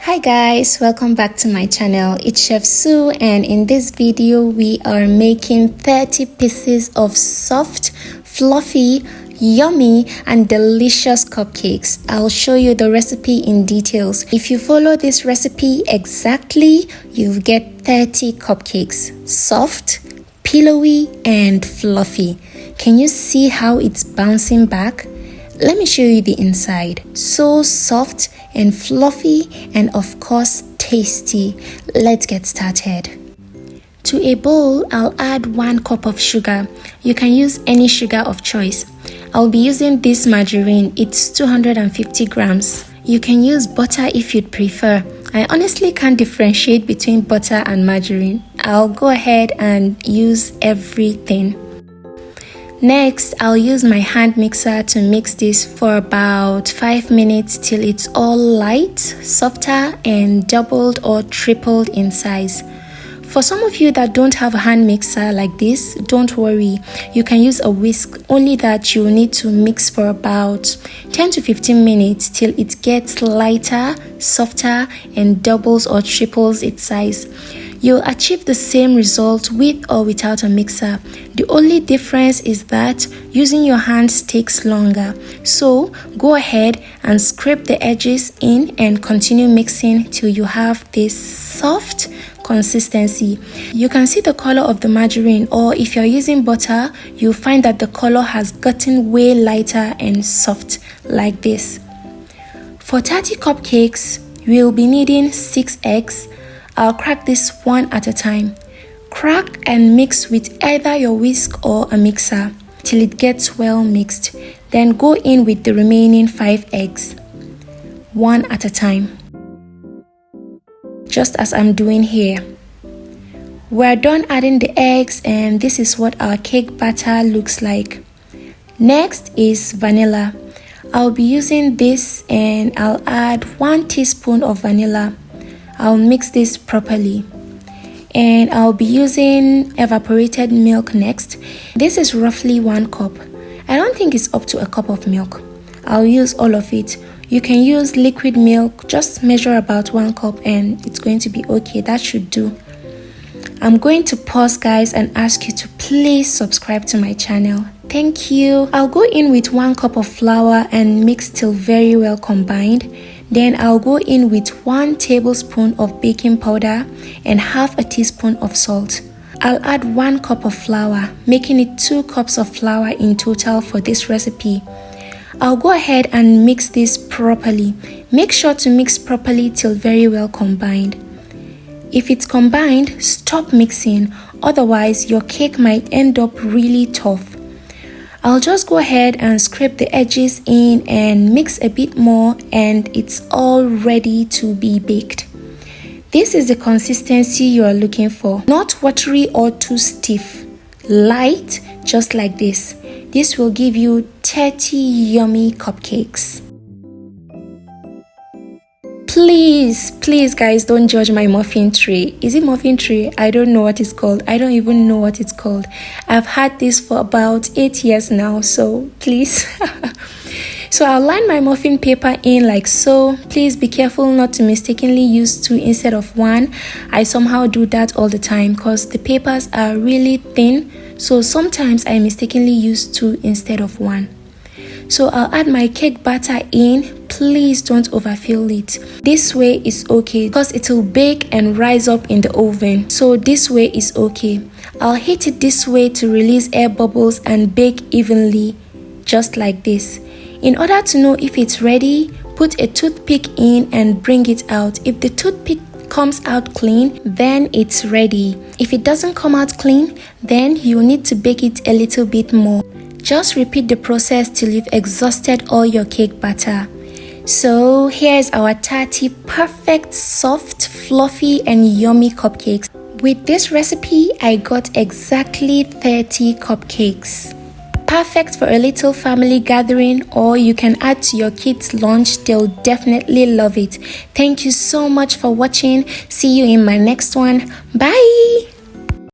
Hi guys, welcome back to my channel. It's Chef Sou, and in this video we are making 30 pieces of soft, fluffy, yummy and delicious cupcakes. I'll show you the recipe in details. If you follow this recipe exactly, you'll get 30 cupcakes, soft, pillowy and fluffy. Can you see how it's bouncing back? Let me show you the inside. So soft and fluffy and of course tasty. Let's get started. To a bowl, I'll add 1 cup of sugar. You can use any sugar of choice. I'll be using this margarine. It's 250 grams. You can use butter if you'd prefer. I honestly can't differentiate between butter and margarine. I'll go ahead and use everything. Next, I'll use my hand mixer to mix this for about 5 minutes till it's all light, softer and doubled or tripled in size. For some of you that don't have a hand mixer like this, don't worry. You can use a whisk, only that you need to mix for about 10 to 15 minutes till it gets lighter, softer and doubles or triples its size. You'll achieve the same result with or without a mixer. The only difference is that using your hands takes longer. So go ahead and scrape the edges in and continue mixing till you have this soft consistency. You can see the color of the margarine, or if you're using butter, you'll find that the color has gotten way lighter and soft like this. For 30 cupcakes, we'll be needing 6 eggs. I'll crack this one at a time. Crack and mix with either your whisk or a mixer till it gets well mixed. Then go in with the remaining 5 eggs, one at a time, just as I'm doing here. We're done adding the eggs, and this is what our cake batter looks like. Next is vanilla. I'll be using this and I'll add 1 teaspoon of vanilla. I'll mix this properly, and I'll be using evaporated milk next. This is roughly 1 cup. I don't think it's up to a cup of milk. I'll use all of it. You can use liquid milk, just measure about 1 cup and it's going to be okay. That should do. I'm going to pause guys and ask you to please subscribe to my channel. Thank you. I'll go in with 1 cup of flour and mix till very well combined. Then I'll go in with 1 tablespoon of baking powder and half a teaspoon of salt. I'll add 1 cup of flour, making it 2 cups of flour in total for this recipe. I'll go ahead and mix this properly. Make sure to mix properly till very well combined. If it's combined, stop mixing, otherwise your cake might end up really tough. I'll just go ahead and scrape the edges in and mix a bit more, and it's all ready to be baked. This is the consistency you are looking for. Not watery or too stiff. Light, just like this. This will give you 30 yummy cupcakes. Please guys, don't judge my muffin tray. Is it muffin tray? I don't know what it's called. I don't even know what it's called. I've had this for about 8 years now, so please. So I'll line my muffin paper in like so. Please be careful not to mistakenly use 2 instead of 1. I somehow do that all the time because the papers are really thin, so sometimes I mistakenly use 2 instead of 1. So I'll add my cake batter in. Please don't overfill it. This way is okay because it will bake and rise up in the oven. So this way is okay. I'll heat it this way to release air bubbles and bake evenly, just like this. In order to know if it's ready, put a toothpick in and bring it out. If the toothpick comes out clean, then it's ready. If it doesn't come out clean, then you need to bake it a little bit more. Just repeat the process till you've exhausted all your cake batter. So here's our 30 perfect, soft, fluffy and yummy cupcakes. With this recipe, I got exactly 30 cupcakes. Perfect for a little family gathering, or you can add to your kids' lunch. They'll definitely love it. Thank you so much for watching. See you in my next one. Bye!